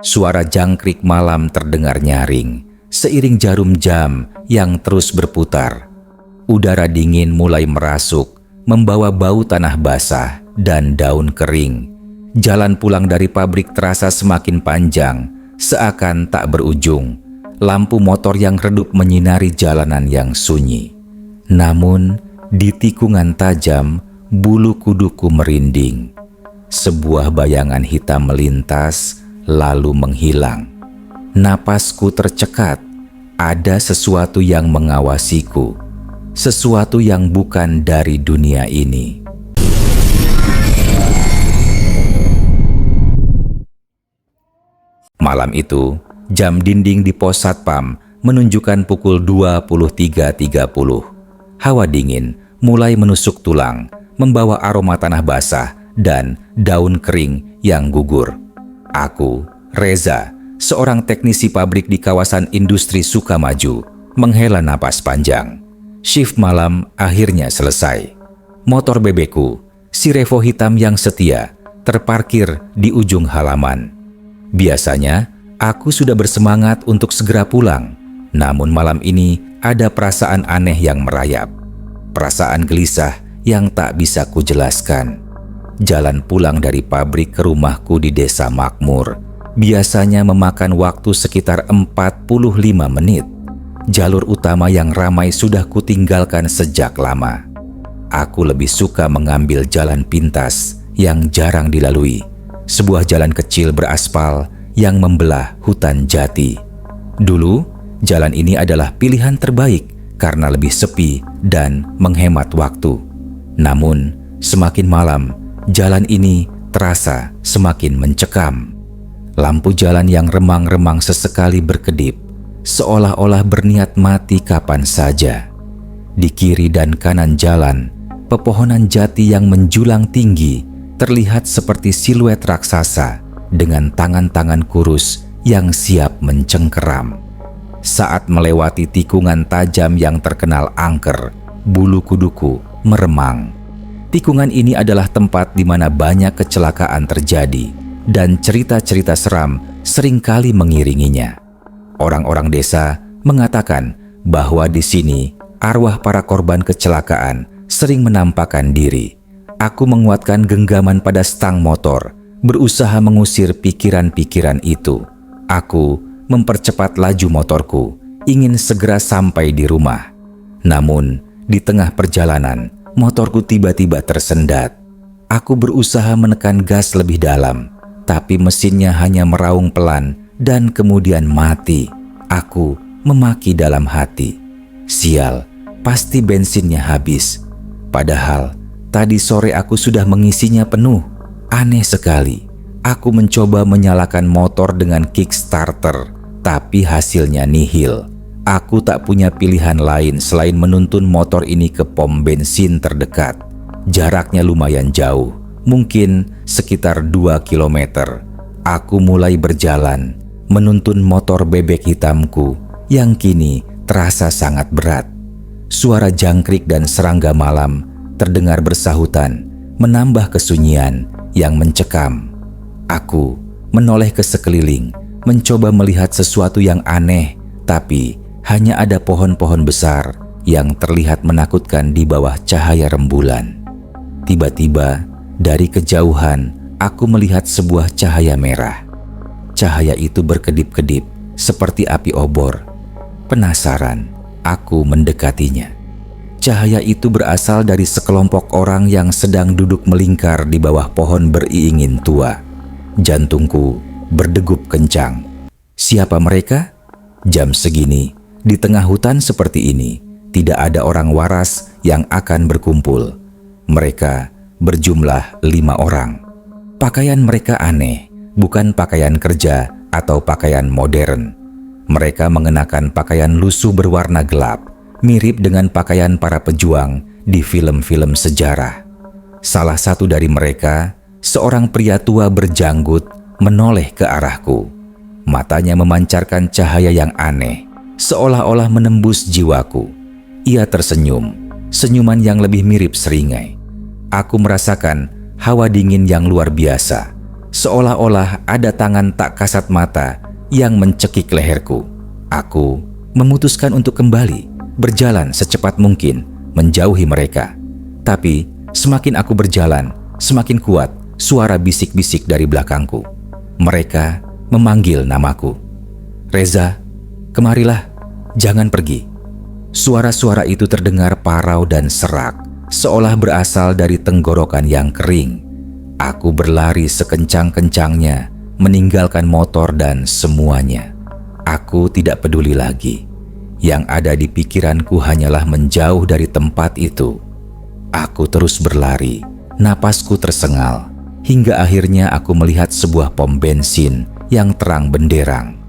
Suara jangkrik malam terdengar nyaring, seiring jarum jam yang terus berputar. Udara dingin mulai merasuk, membawa bau tanah basah dan daun kering. Jalan pulang dari pabrik terasa semakin panjang, seakan tak berujung. Lampu motor yang redup menyinari jalanan yang sunyi. Namun, di tikungan tajam, bulu kuduku merinding. Sebuah bayangan hitam melintas, lalu menghilang. Napasku tercekat. Ada sesuatu yang mengawasiku. Sesuatu yang bukan dari dunia ini. Malam itu, jam dinding di pos satpam menunjukkan pukul 23.30. Hawa dingin mulai menusuk tulang, membawa aroma tanah basah dan daun kering yang gugur. Aku, Reza, seorang teknisi pabrik di kawasan industri Sukamaju, menghela napas panjang. Shift malam akhirnya selesai. Motor bebekku, si Revo hitam yang setia, terparkir di ujung halaman. Biasanya, aku sudah bersemangat untuk segera pulang. Namun malam ini ada perasaan aneh yang merayap. Perasaan gelisah yang tak bisa kujelaskan. Jalan pulang dari pabrik ke rumahku di desa makmur biasanya memakan waktu sekitar 45 menit. Jalur utama yang ramai sudah kutinggalkan sejak lama. Aku lebih suka mengambil jalan pintas yang jarang dilalui. Sebuah jalan kecil beraspal yang membelah hutan jati. Dulu, jalan ini adalah pilihan terbaik karena lebih sepi dan menghemat waktu. Namun, semakin malam, jalan ini terasa semakin mencekam. Lampu jalan yang remang-remang sesekali berkedip, seolah-olah berniat mati kapan saja. Di kiri dan kanan jalan, pepohonan jati yang menjulang tinggi terlihat seperti siluet raksasa dengan tangan-tangan kurus yang siap mencengkeram. Saat melewati tikungan tajam yang terkenal angker, bulu kuduku meremang. Tikungan ini adalah tempat di mana banyak kecelakaan terjadi dan cerita-cerita seram seringkali mengiringinya. Orang-orang desa mengatakan bahwa di sini arwah para korban kecelakaan sering menampakkan diri. Aku menguatkan genggaman pada stang motor, berusaha mengusir pikiran-pikiran itu. Aku mempercepat laju motorku, ingin segera sampai di rumah. Namun, di tengah perjalanan, motorku tiba-tiba tersendat. Aku berusaha menekan gas lebih dalam, tapi mesinnya hanya meraung pelan dan kemudian mati. Aku memaki dalam hati. Sial, pasti bensinnya habis. Padahal, tadi sore aku sudah mengisinya penuh. Aneh sekali. Aku mencoba menyalakan motor dengan kickstarter, tapi hasilnya nihil. Aku tak punya pilihan lain selain menuntun motor ini ke pom bensin terdekat. Jaraknya lumayan jauh, mungkin sekitar 2 kilometer. Aku mulai berjalan, menuntun motor bebek hitamku yang kini terasa sangat berat. Suara jangkrik dan serangga malam terdengar bersahutan, menambah kesunyian yang mencekam. Aku menoleh ke sekeliling, mencoba melihat sesuatu yang aneh, tapi hanya ada pohon-pohon besar yang terlihat menakutkan di bawah cahaya rembulan. Tiba-tiba, dari kejauhan, aku melihat sebuah cahaya merah. Cahaya itu berkedip-kedip seperti api obor. Penasaran, aku mendekatinya. Cahaya itu berasal dari sekelompok orang yang sedang duduk melingkar di bawah pohon beriingin tua. Jantungku berdegup kencang. Siapa mereka? Jam segini, di tengah hutan seperti ini, tidak ada orang waras yang akan berkumpul. Mereka berjumlah 5 orang. Pakaian mereka aneh, bukan pakaian kerja atau pakaian modern. Mereka mengenakan pakaian lusuh berwarna gelap, mirip dengan pakaian para pejuang di film-film sejarah. Salah satu dari mereka, seorang pria tua berjanggut, menoleh ke arahku. Matanya memancarkan cahaya yang aneh, seolah-olah menembus jiwaku. Ia tersenyum, senyuman yang lebih mirip seringai. Aku merasakan hawa dingin yang luar biasa. Seolah-olah ada tangan tak kasat mata yang mencekik leherku. Aku memutuskan untuk kembali berjalan secepat mungkin menjauhi mereka. Tapi semakin aku berjalan, semakin kuat suara bisik-bisik dari belakangku. Mereka memanggil namaku. "Reza, kemarilah, jangan pergi." Suara-suara itu terdengar parau dan serak, seolah berasal dari tenggorokan yang kering. Aku berlari sekencang-kencangnya, meninggalkan motor dan semuanya. Aku tidak peduli lagi. Yang ada di pikiranku hanyalah menjauh dari tempat itu. Aku terus berlari, napasku tersengal, hingga akhirnya aku melihat sebuah pom bensin yang terang benderang.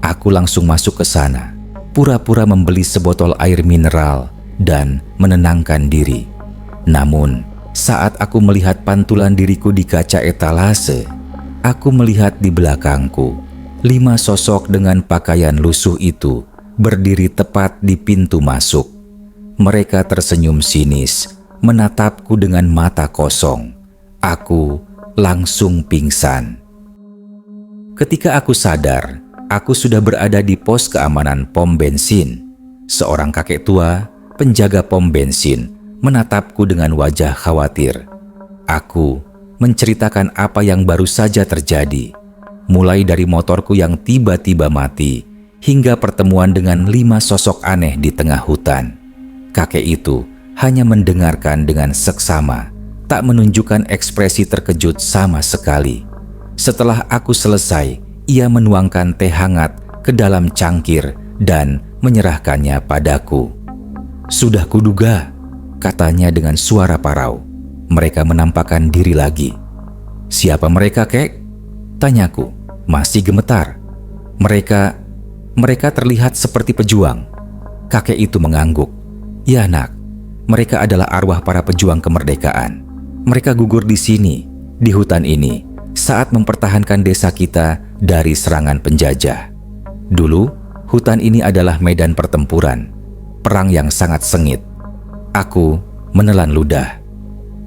Aku langsung masuk ke sana, pura-pura membeli sebotol air mineral dan menenangkan diri. Namun, saat aku melihat pantulan diriku di kaca etalase, aku melihat di belakangku 5 sosok dengan pakaian lusuh itu berdiri tepat di pintu masuk. Mereka tersenyum sinis, menatapku dengan mata kosong. Aku langsung pingsan. Ketika aku sadar, aku sudah berada di pos keamanan pom bensin. Seorang kakek tua, penjaga pom bensin, menatapku dengan wajah khawatir. Aku menceritakan apa yang baru saja terjadi, mulai dari motorku yang tiba-tiba mati, hingga pertemuan dengan 5 sosok aneh di tengah hutan. Kakek itu hanya mendengarkan dengan seksama, tak menunjukkan ekspresi terkejut sama sekali. Setelah aku selesai, ia menuangkan teh hangat ke dalam cangkir dan menyerahkannya padaku. "Sudah kuduga," katanya dengan suara parau. Mereka menampakkan diri lagi. "Siapa mereka, kek?" tanyaku, masih gemetar. Mereka terlihat seperti pejuang." Kakek itu mengangguk. "Ya nak, mereka adalah arwah para pejuang kemerdekaan. Mereka gugur di sini, di hutan ini, saat mempertahankan desa kita dari serangan penjajah. Dulu, hutan ini adalah medan pertempuran, perang yang sangat sengit." Aku menelan ludah.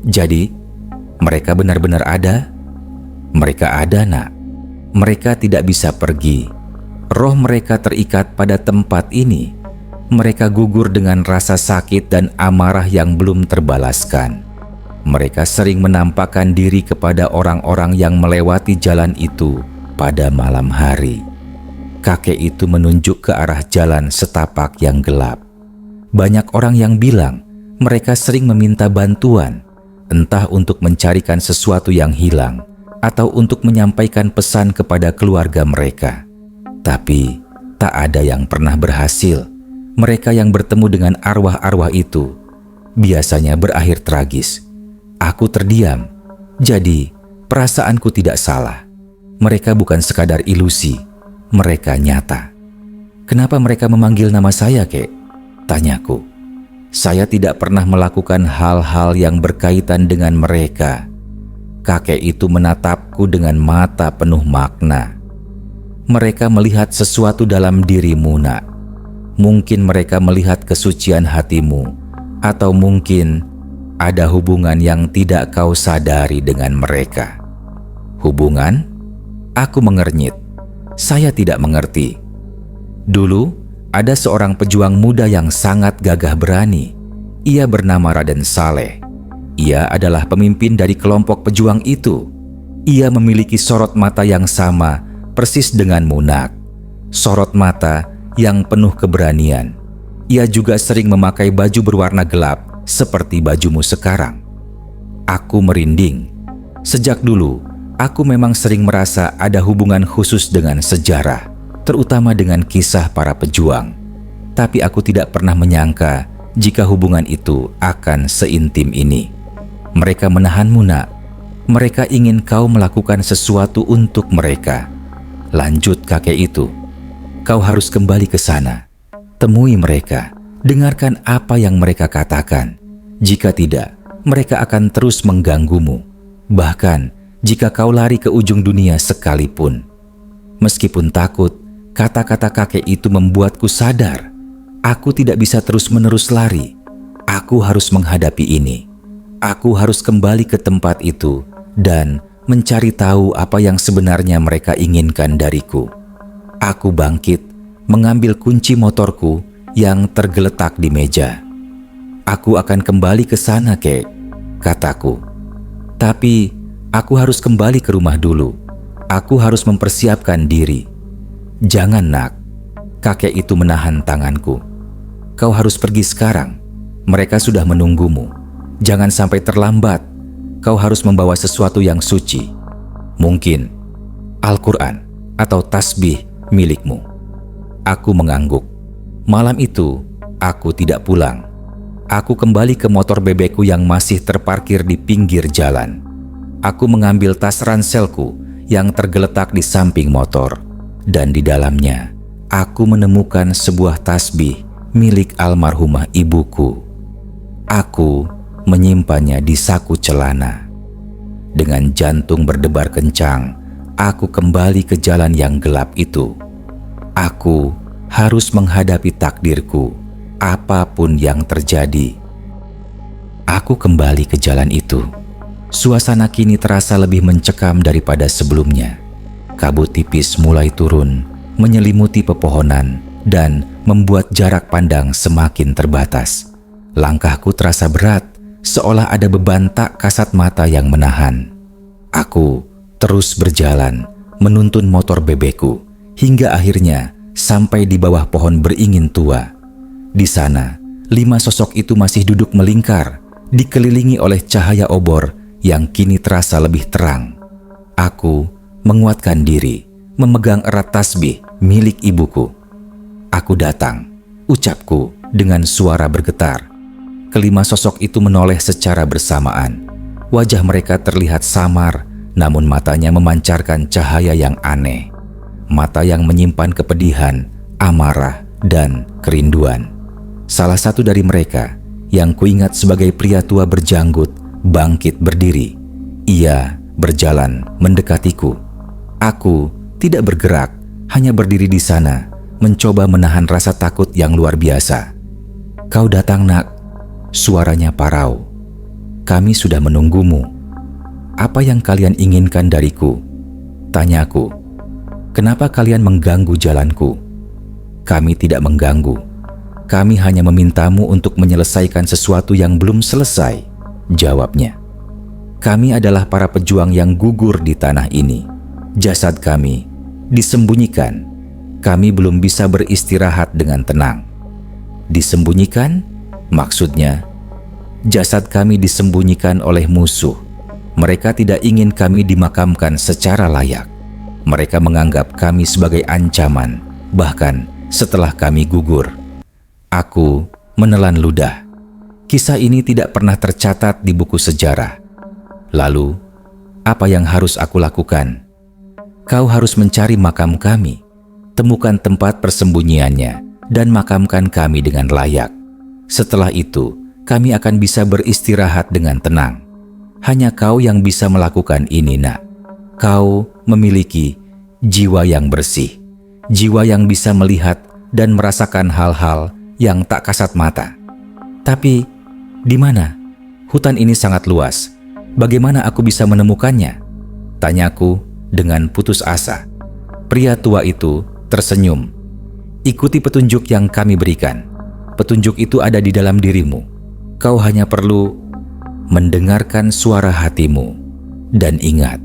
"Jadi, mereka benar-benar ada?" "Mereka ada, nak. Mereka tidak bisa pergi. Roh mereka terikat pada tempat ini. Mereka gugur dengan rasa sakit dan amarah yang belum terbalaskan. Mereka sering menampakkan diri kepada orang-orang yang melewati jalan itu pada malam hari." Kakek itu menunjuk ke arah jalan setapak yang gelap. Banyak orang yang bilang mereka sering meminta bantuan, entah untuk mencarikan sesuatu yang hilang atau untuk menyampaikan pesan kepada keluarga mereka. Tapi tak ada yang pernah berhasil. Mereka yang bertemu dengan arwah-arwah itu biasanya berakhir tragis. Aku terdiam. Jadi, perasaanku tidak salah. Mereka bukan sekadar ilusi. Mereka nyata. "Kenapa mereka memanggil nama saya, kek?" tanyaku. "Saya tidak pernah melakukan hal-hal yang berkaitan dengan mereka." Kakek itu menatapku dengan mata penuh makna. "Mereka melihat sesuatu dalam dirimu, nak. Mungkin mereka melihat kesucian hatimu, atau mungkin ada hubungan yang tidak kau sadari dengan mereka." "Hubungan?" Aku mengernyit. Saya tidak mengerti. Dulu, ada seorang pejuang muda yang sangat gagah berani. Ia bernama Raden Saleh. Ia adalah pemimpin dari kelompok pejuang itu. Ia memiliki sorot mata yang sama persis dengan Munak. Sorot mata yang penuh keberanian. Ia juga sering memakai baju berwarna gelap seperti bajumu sekarang. Aku merinding. Sejak dulu, aku memang sering merasa ada hubungan khusus dengan sejarah, terutama dengan kisah para pejuang. Tapi aku tidak pernah menyangka jika hubungan itu akan seintim ini. Mereka menahanmu, nak. Mereka ingin kau melakukan sesuatu untuk mereka. Lanjut kakek itu. Kau harus kembali ke sana. Temui mereka. Dengarkan apa yang mereka katakan. Jika tidak, mereka akan terus mengganggumu. Bahkan jika kau lari ke ujung dunia sekalipun. Meskipun takut, kata-kata kakek itu membuatku sadar. Aku tidak bisa terus-menerus lari. Aku harus menghadapi ini. Aku harus kembali ke tempat itu dan mencari tahu apa yang sebenarnya mereka inginkan dariku. Aku bangkit, mengambil kunci motorku yang tergeletak di meja. "Aku akan kembali ke sana, Kek," kataku. "Tapi aku harus kembali ke rumah dulu. Aku harus mempersiapkan diri." "Jangan, Nak." Kakek itu menahan tanganku. "Kau harus pergi sekarang. Mereka sudah menunggumu. Jangan sampai terlambat. Kau harus membawa sesuatu yang suci. Mungkin Al-Quran atau tasbih milikmu." Aku mengangguk. Malam itu, aku tidak pulang. Aku kembali ke motor bebekku yang masih terparkir di pinggir jalan. Aku mengambil tas ranselku yang tergeletak di samping motor. Dan di dalamnya, aku menemukan sebuah tasbih milik almarhumah ibuku. Aku menyimpannya di saku celana. Dengan jantung berdebar kencang, aku kembali ke jalan yang gelap itu. Aku harus menghadapi takdirku, apapun yang terjadi. Aku kembali ke jalan itu. Suasana kini terasa lebih mencekam daripada sebelumnya. Kabut tipis mulai turun, menyelimuti pepohonan, dan membuat jarak pandang semakin terbatas. Langkahku terasa berat, seolah ada beban tak kasat mata yang menahan. Aku terus berjalan, menuntun motor bebekku, hingga akhirnya sampai di bawah pohon beringin tua. Di sana, 5 sosok itu masih duduk melingkar, dikelilingi oleh cahaya obor yang kini terasa lebih terang. Aku menguatkan diri, memegang erat tasbih milik ibuku. "Aku datang," ucapku dengan suara bergetar. Kelima sosok itu menoleh secara bersamaan. Wajah mereka terlihat samar, namun matanya memancarkan cahaya yang aneh. Mata yang menyimpan kepedihan, amarah, dan kerinduan. Salah satu dari mereka, yang kuingat sebagai pria tua berjanggut, bangkit berdiri. Ia berjalan mendekatiku. Aku tidak bergerak, hanya berdiri di sana, mencoba menahan rasa takut yang luar biasa. "Kau datang, Nak," suaranya parau. "Kami sudah menunggumu. Apa yang kalian inginkan dariku?" tanyaku. "Kenapa kalian mengganggu jalanku?" "Kami tidak mengganggu. Kami hanya memintamu untuk menyelesaikan sesuatu yang belum selesai," jawabnya. "Kami adalah para pejuang yang gugur di tanah ini. Jasad kami disembunyikan. Kami belum bisa beristirahat dengan tenang." "Disembunyikan?" Maksudnya, jasad kami disembunyikan oleh musuh. Mereka tidak ingin kami dimakamkan secara layak. Mereka menganggap kami sebagai ancaman, bahkan setelah kami gugur. Aku menelan ludah. Kisah ini tidak pernah tercatat di buku sejarah. Lalu, apa yang harus aku lakukan? "Kau harus mencari makam kami, temukan tempat persembunyiannya, dan makamkan kami dengan layak. Setelah itu, kami akan bisa beristirahat dengan tenang. Hanya kau yang bisa melakukan ini, Nak. Kau memiliki jiwa yang bersih, jiwa yang bisa melihat dan merasakan hal-hal yang tak kasat mata." "Tapi, di mana? Hutan ini sangat luas. Bagaimana aku bisa menemukannya?" tanyaku dengan putus asa. Pria tua itu tersenyum. "Ikuti petunjuk yang kami berikan. Petunjuk itu ada di dalam dirimu. Kau hanya perlu mendengarkan suara hatimu. Dan ingat,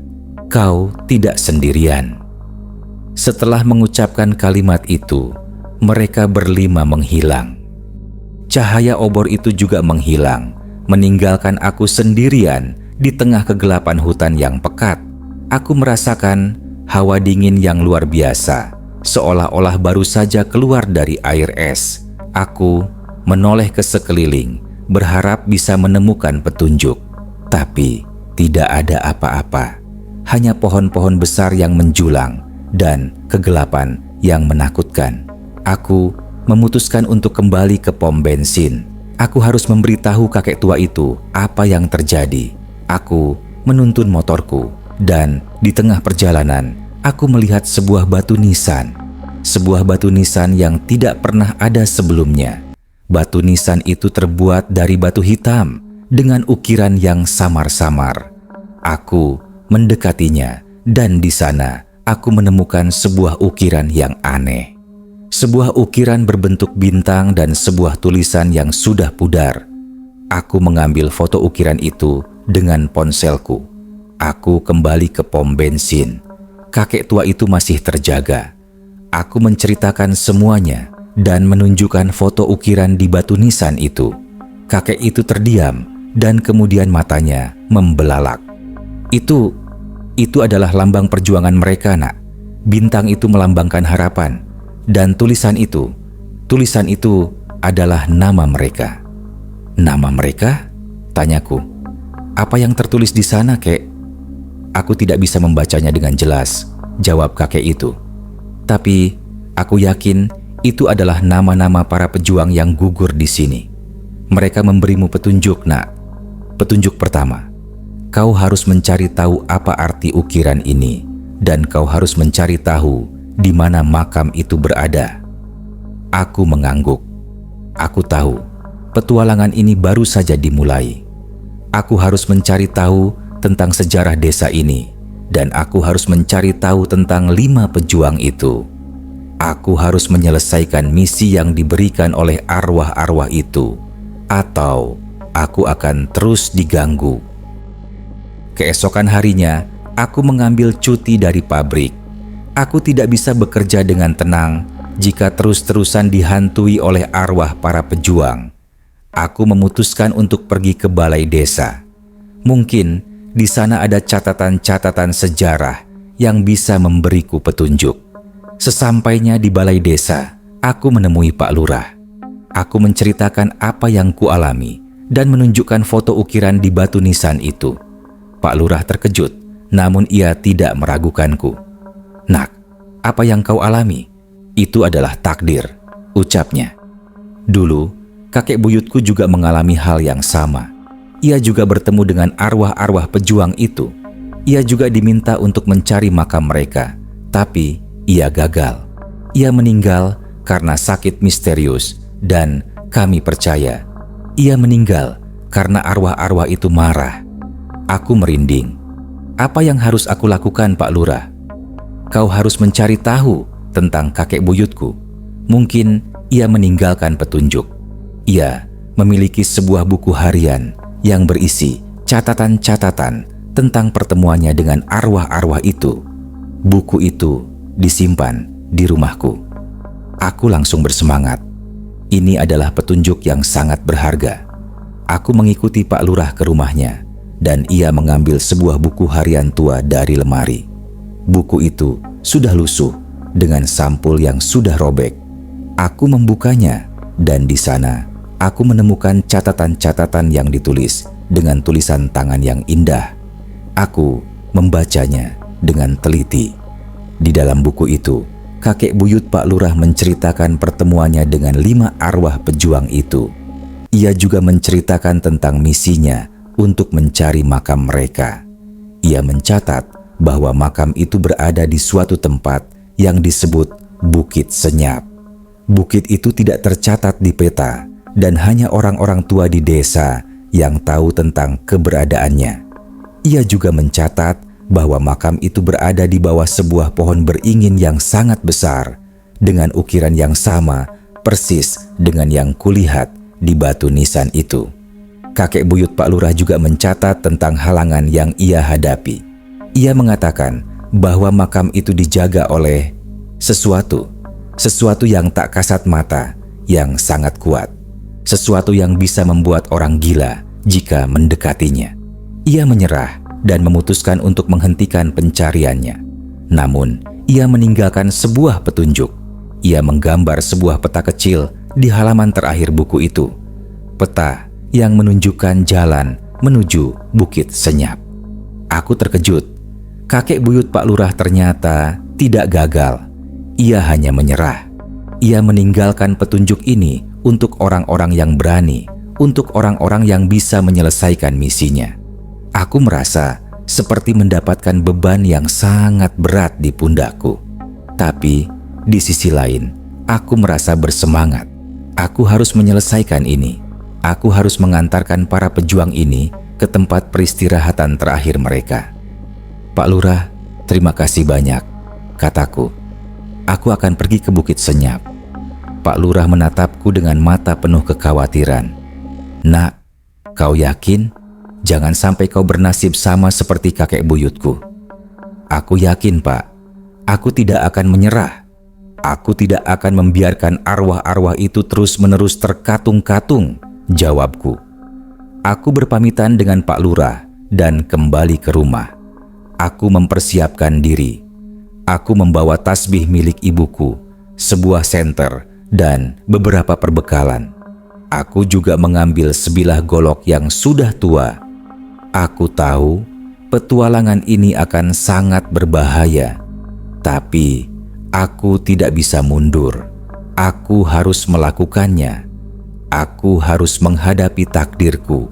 kau tidak sendirian." Setelah mengucapkan kalimat itu, mereka berlima menghilang. Cahaya obor itu juga menghilang, meninggalkan aku sendirian di tengah kegelapan hutan yang pekat. Aku merasakan hawa dingin yang luar biasa, seolah-olah baru saja keluar dari air es. Aku menoleh ke sekeliling, berharap bisa menemukan petunjuk. Tapi tidak ada apa-apa. Hanya pohon-pohon besar yang menjulang dan kegelapan yang menakutkan. Aku memutuskan untuk kembali ke pom bensin. Aku harus memberitahu kakek tua itu apa yang terjadi. Aku menuntun motorku, dan di tengah perjalanan, aku melihat sebuah batu nisan. Sebuah batu nisan yang tidak pernah ada sebelumnya. Batu nisan itu terbuat dari batu hitam dengan ukiran yang samar-samar. Aku mendekatinya, dan di sana aku menemukan sebuah ukiran yang aneh. Sebuah ukiran berbentuk bintang dan sebuah tulisan yang sudah pudar. Aku mengambil foto ukiran itu dengan ponselku. Aku kembali ke pom bensin. Kakek tua itu masih terjaga. Aku menceritakan semuanya dan menunjukkan foto ukiran di batu nisan itu. Kakek itu terdiam dan kemudian matanya membelalak. Itu adalah lambang perjuangan mereka, Nak. Bintang itu melambangkan harapan. Dan tulisan itu adalah nama mereka. Nama mereka? Tanyaku. Apa yang tertulis di sana, Kek? Aku tidak bisa membacanya dengan jelas, jawab kakek itu. Tapi aku yakin itu adalah nama-nama para pejuang yang gugur di sini. Mereka memberimu petunjuk, Nak. Petunjuk pertama, kau harus mencari tahu apa arti ukiran ini, dan kau harus mencari tahu di mana makam itu berada. Aku mengangguk. Aku tahu, petualangan ini baru saja dimulai. Aku harus mencari tahu tentang sejarah desa ini, dan aku harus mencari tahu tentang 5 pejuang itu. Aku harus menyelesaikan misi yang diberikan oleh arwah-arwah itu, atau aku akan terus diganggu. Keesokan harinya, aku mengambil cuti dari pabrik. Aku tidak bisa bekerja dengan tenang jika terus-terusan dihantui oleh arwah para pejuang. Aku memutuskan untuk pergi ke balai desa. Mungkin di sana ada catatan-catatan sejarah yang bisa memberiku petunjuk. Sesampainya di balai desa, aku menemui Pak Lurah. Aku menceritakan apa yang kualami dan menunjukkan foto ukiran di batu nisan itu. Pak Lurah terkejut, namun ia tidak meragukanku. Nak, apa yang kau alami? Itu adalah takdir, ucapnya. Dulu, kakek buyutku juga mengalami hal yang sama. Ia juga bertemu dengan arwah-arwah pejuang itu. Ia juga diminta untuk mencari makam mereka, tapi ia gagal. Ia meninggal karena sakit misterius, dan kami percaya ia meninggal karena arwah-arwah itu marah. Aku merinding. Apa yang harus aku lakukan, Pak Lurah? Kau harus mencari tahu tentang kakek buyutku. Mungkin ia meninggalkan petunjuk. Ia memiliki sebuah buku harian yang berisi catatan-catatan tentang pertemuannya dengan arwah-arwah itu. Buku itu disimpan di rumahku. Aku langsung bersemangat. Ini adalah petunjuk yang sangat berharga. Aku mengikuti Pak Lurah ke rumahnya, dan ia mengambil sebuah buku harian tua dari lemari. Buku itu sudah lusuh dengan sampul yang sudah robek. Aku membukanya, dan di sana aku menemukan catatan-catatan yang ditulis dengan tulisan tangan yang indah. Aku membacanya dengan teliti. Di dalam buku itu, kakek buyut Pak Lurah menceritakan pertemuannya dengan 5 arwah pejuang itu. Ia juga menceritakan tentang misinya untuk mencari makam mereka. Ia mencatat bahwa makam itu berada di suatu tempat yang disebut Bukit Senyap. Bukit itu tidak tercatat di peta, dan hanya orang-orang tua di desa yang tahu tentang keberadaannya. Ia juga mencatat bahwa makam itu berada di bawah sebuah pohon beringin yang sangat besar, dengan ukiran yang sama persis dengan yang kulihat di batu nisan itu. Kakek buyut Pak Lurah juga mencatat tentang halangan yang ia hadapi. Ia mengatakan bahwa makam itu dijaga oleh sesuatu yang tak kasat mata, yang sangat kuat. Sesuatu yang bisa membuat orang gila jika mendekatinya. Ia menyerah dan memutuskan untuk menghentikan pencariannya. Namun, ia meninggalkan sebuah petunjuk. Ia menggambar sebuah peta kecil di halaman terakhir buku itu. Peta yang menunjukkan jalan menuju Bukit Senyap. Aku terkejut. Kakek buyut Pak Lurah ternyata tidak gagal. Ia hanya menyerah. Ia meninggalkan petunjuk ini untuk orang-orang yang berani, untuk orang-orang yang bisa menyelesaikan misinya. Aku merasa seperti mendapatkan beban yang sangat berat di pundakku. Tapi di sisi lain, aku merasa bersemangat. Aku harus menyelesaikan ini. Aku harus mengantarkan para pejuang ini ke tempat peristirahatan terakhir mereka. "Pak Lurah, terima kasih banyak," kataku. "Aku akan pergi ke Bukit Senyap." Pak Lurah menatapku dengan mata penuh kekhawatiran. "Nak, kau yakin? Jangan sampai kau bernasib sama seperti kakek buyutku." "Aku yakin, Pak. Aku tidak akan menyerah. Aku tidak akan membiarkan arwah-arwah itu terus-menerus terkatung-katung," jawabku. Aku berpamitan dengan Pak Lurah dan kembali ke rumah. Aku mempersiapkan diri. Aku membawa tasbih milik ibuku, sebuah senter, dan beberapa perbekalan. Aku juga mengambil sebilah golok yang sudah tua. Aku tahu petualangan ini akan sangat berbahaya, tapi aku tidak bisa mundur. Aku harus melakukannya. Aku harus menghadapi takdirku.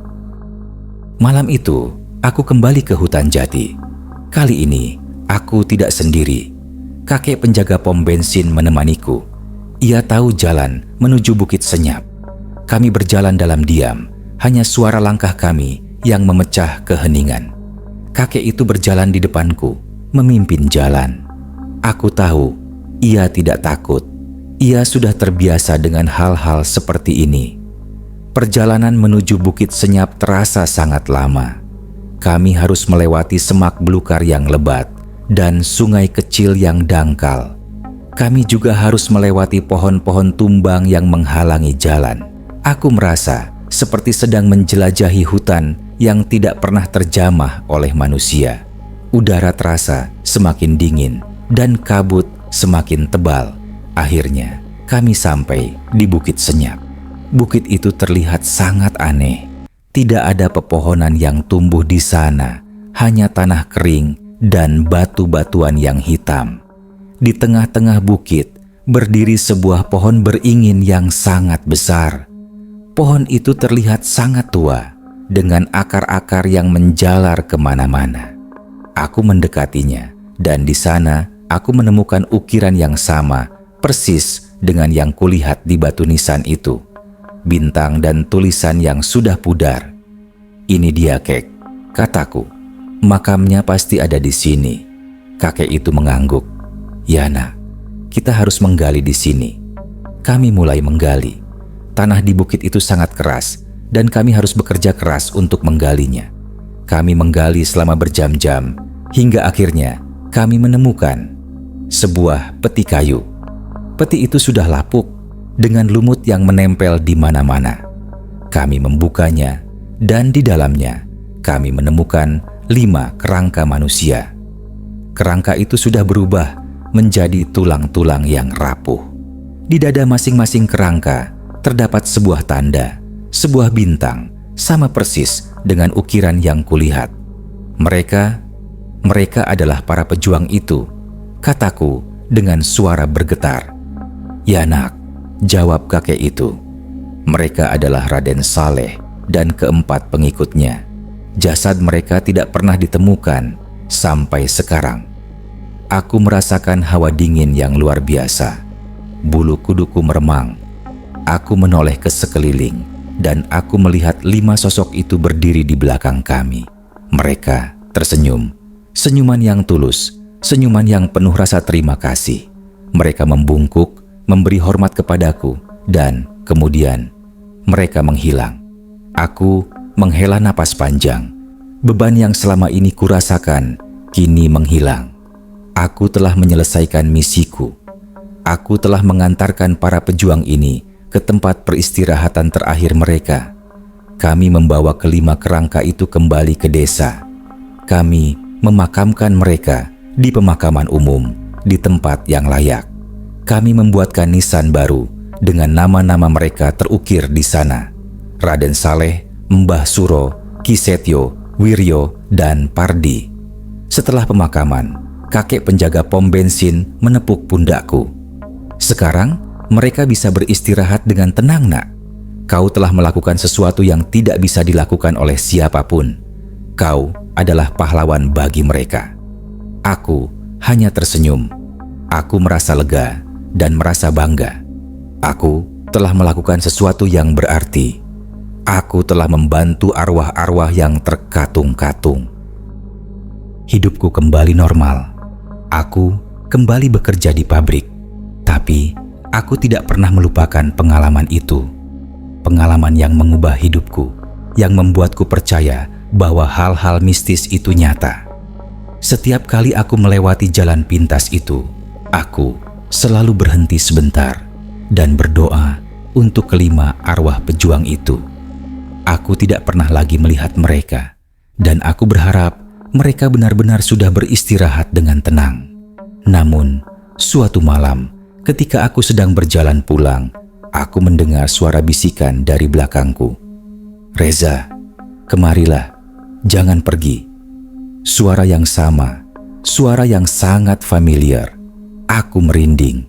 Malam itu, aku kembali ke hutan jati. Kali ini, aku tidak sendiri. Kakek penjaga pom bensin menemaniku. Ia tahu jalan menuju Bukit Senyap. Kami berjalan dalam diam, hanya suara langkah kami yang memecah keheningan. Kakek itu berjalan di depanku, memimpin jalan. Aku tahu, ia tidak takut. Ia sudah terbiasa dengan hal-hal seperti ini. Perjalanan menuju Bukit Senyap terasa sangat lama. Kami harus melewati semak belukar yang lebat dan sungai kecil yang dangkal. Kami juga harus melewati pohon-pohon tumbang yang menghalangi jalan. Aku merasa seperti sedang menjelajahi hutan yang tidak pernah terjamah oleh manusia. Udara terasa semakin dingin dan kabut semakin tebal. Akhirnya, kami sampai di Bukit Senyap. Bukit itu terlihat sangat aneh. Tidak ada pepohonan yang tumbuh di sana, hanya tanah kering dan batu-batuan yang hitam. Di tengah-tengah bukit, berdiri sebuah pohon beringin yang sangat besar. Pohon itu terlihat sangat tua, dengan akar-akar yang menjalar kemana-mana. Aku mendekatinya, dan di sana aku menemukan ukiran yang sama persis dengan yang kulihat di batu nisan itu. Bintang dan tulisan yang sudah pudar. "Ini dia, Kek," kataku. "Makamnya pasti ada di sini." Kakek itu mengangguk. "Ya, Nak, kita harus menggali di sini." Kami mulai menggali. Tanah di bukit itu sangat keras dan kami harus bekerja keras untuk menggalinya. Kami menggali selama berjam-jam hingga akhirnya kami menemukan sebuah peti kayu. Peti itu sudah lapuk dengan lumut yang menempel di mana-mana. Kami membukanya dan di dalamnya kami menemukan 5 kerangka manusia. Kerangka itu sudah berubah menjadi tulang-tulang yang rapuh. Di dada masing-masing kerangka terdapat sebuah tanda, sebuah bintang, sama persis dengan ukiran yang kulihat. Mereka adalah para pejuang itu, kataku dengan suara bergetar. "Ya, Nak," jawab kakek itu. "Mereka adalah Raden Saleh dan keempat pengikutnya. Jasad mereka tidak pernah ditemukan sampai sekarang." Aku merasakan hawa dingin yang luar biasa. Bulu kuduku meremang. Aku menoleh ke sekeliling dan aku melihat 5 sosok itu berdiri di belakang kami. Mereka tersenyum, senyuman yang tulus, senyuman yang penuh rasa terima kasih. Mereka membungkuk, memberi hormat kepadaku, dan kemudian mereka menghilang. Aku menghela napas panjang. Beban yang selama ini kurasakan kini menghilang. Aku telah menyelesaikan misiku. Aku telah mengantarkan para pejuang ini ke tempat peristirahatan terakhir mereka. Kami membawa ke-5 kerangka itu kembali ke desa. Kami memakamkan mereka di pemakaman umum di tempat yang layak. Kami membuatkan nisan baru dengan nama-nama mereka terukir di sana. Raden Saleh, Mbah Suro, Ki Setyo, Wiryo, dan Pardi. Setelah pemakaman, kakek penjaga pom bensin menepuk pundakku. "Sekarang mereka bisa beristirahat dengan tenang, Nak. Kau telah melakukan sesuatu yang tidak bisa dilakukan oleh siapapun. Kau adalah pahlawan bagi mereka." Aku hanya tersenyum. Aku merasa lega dan merasa bangga. Aku telah melakukan sesuatu yang berarti. Aku telah membantu arwah-arwah yang terkatung-katung. Hidupku kembali normal. Aku kembali bekerja di pabrik. Tapi aku tidak pernah melupakan pengalaman itu. Pengalaman yang mengubah hidupku, yang membuatku percaya bahwa hal-hal mistis itu nyata. Setiap kali aku melewati jalan pintas itu, aku selalu berhenti sebentar dan berdoa untuk kelima arwah pejuang itu. Aku tidak pernah lagi melihat mereka, dan aku berharap mereka benar-benar sudah beristirahat dengan tenang. Namun, suatu malam, ketika aku sedang berjalan pulang, aku mendengar suara bisikan dari belakangku. "Reza, kemarilah, jangan pergi." Suara yang sama, suara yang sangat familiar. Aku merinding.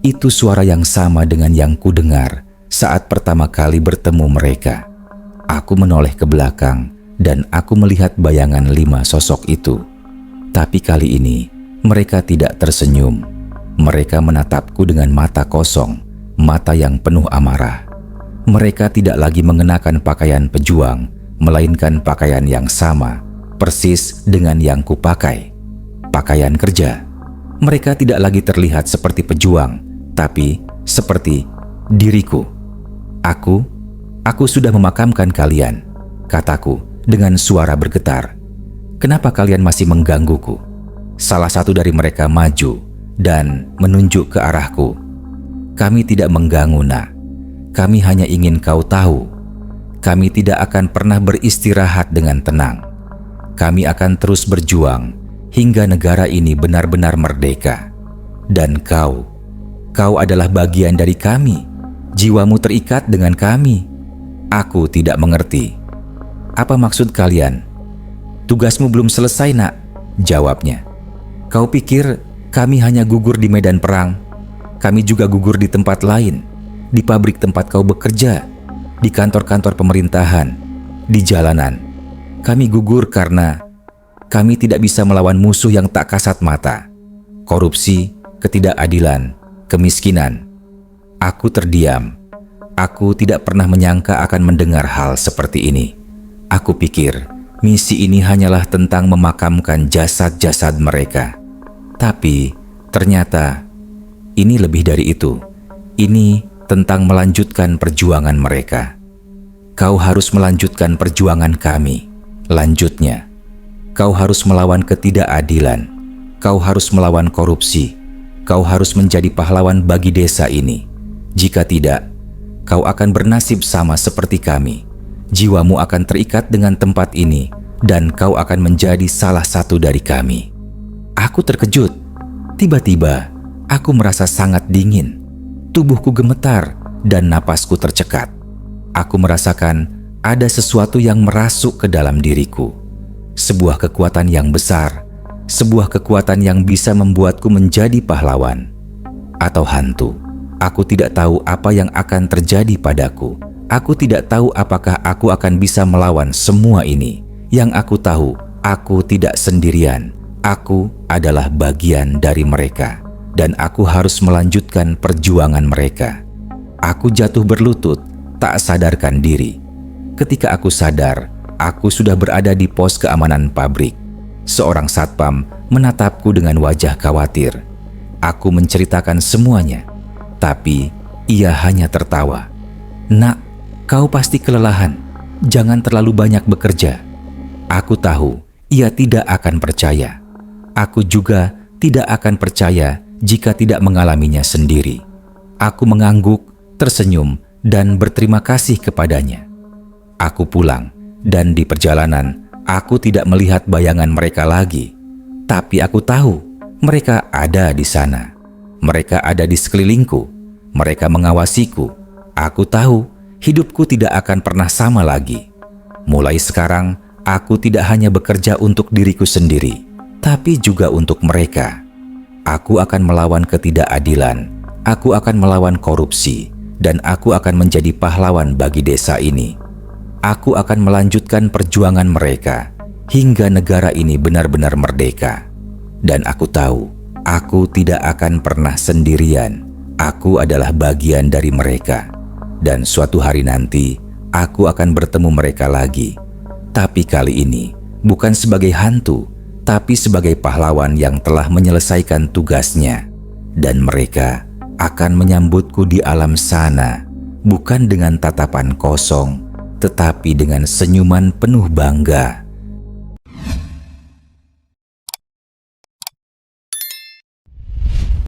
Itu suara yang sama dengan yang kudengar saat pertama kali bertemu mereka. Aku menoleh ke belakang dan aku melihat bayangan 5 sosok itu. Tapi kali ini mereka tidak tersenyum. Mereka menatapku dengan mata kosong, mata yang penuh amarah. Mereka tidak lagi mengenakan pakaian pejuang, melainkan pakaian yang sama, persis dengan yang kupakai. Pakaian kerja. Mereka tidak lagi terlihat seperti pejuang, tapi seperti diriku. Aku sudah memakamkan kalian," kataku dengan suara bergetar. "Kenapa kalian masih menggangguku?" Salah satu dari mereka maju dan menunjuk ke arahku. "Kami tidak mengganggu, Nak. Kami hanya ingin kau tahu, kami tidak akan pernah beristirahat dengan tenang. Kami akan terus berjuang hingga negara ini benar-benar merdeka. Dan kau adalah bagian dari kami. Jiwamu terikat dengan kami." Aku tidak mengerti. "Apa maksud kalian?" "Tugasmu belum selesai, Nak," jawabnya. "Kau pikir kami hanya gugur di medan perang? Kami juga gugur di tempat lain, di pabrik tempat kau bekerja, di kantor-kantor pemerintahan, di jalanan. Kami gugur karena kami tidak bisa melawan musuh yang tak kasat mata. Korupsi, ketidakadilan, kemiskinan." Aku terdiam. Aku tidak pernah menyangka akan mendengar hal seperti ini. Aku pikir misi ini hanyalah tentang memakamkan jasad-jasad mereka. Tapi ternyata ini lebih dari itu. Ini tentang melanjutkan perjuangan mereka. "Kau harus melanjutkan perjuangan kami," lanjutnya. "Kau harus melawan ketidakadilan. Kau harus melawan korupsi. Kau harus menjadi pahlawan bagi desa ini. Jika tidak, kau akan bernasib sama seperti kami. Jiwamu akan terikat dengan tempat ini dan kau akan menjadi salah satu dari kami." Aku terkejut. Tiba-tiba, aku merasa sangat dingin. Tubuhku gemetar dan napasku tercekat. Aku merasakan ada sesuatu yang merasuk ke dalam diriku. Sebuah kekuatan yang besar, sebuah kekuatan yang bisa membuatku menjadi pahlawan. Atau hantu. Aku tidak tahu apa yang akan terjadi padaku. Aku tidak tahu apakah aku akan bisa melawan semua ini. Yang aku tahu, aku tidak sendirian. Aku adalah bagian dari mereka. Dan aku harus melanjutkan perjuangan mereka. Aku jatuh berlutut, tak sadarkan diri. Ketika aku sadar, aku sudah berada di pos keamanan pabrik. Seorang satpam menatapku dengan wajah khawatir. Aku menceritakan semuanya, tapi ia hanya tertawa. "Nak, kau pasti kelelahan. Jangan terlalu banyak bekerja." Aku tahu ia tidak akan percaya. Aku juga tidak akan percaya jika tidak mengalaminya sendiri. Aku mengangguk, tersenyum, dan berterima kasih kepadanya. Aku pulang, dan di perjalanan aku tidak melihat bayangan mereka lagi. Tapi aku tahu mereka ada di sana. Mereka ada di sekelilingku. Mereka mengawasiku. Aku tahu hidupku tidak akan pernah sama lagi. Mulai sekarang, aku tidak hanya bekerja untuk diriku sendiri, tapi juga untuk mereka. Aku akan melawan ketidakadilan. Aku akan melawan korupsi. Dan aku akan menjadi pahlawan bagi desa ini. Aku akan melanjutkan perjuangan mereka hingga negara ini benar-benar merdeka. Dan aku tahu, aku tidak akan pernah sendirian. Aku adalah bagian dari mereka. Dan suatu hari nanti, aku akan bertemu mereka lagi. Tapi kali ini, bukan sebagai hantu, tetapi sebagai pahlawan yang telah menyelesaikan tugasnya. Dan mereka akan menyambutku di alam sana, bukan dengan tatapan kosong, tetapi dengan senyuman penuh bangga.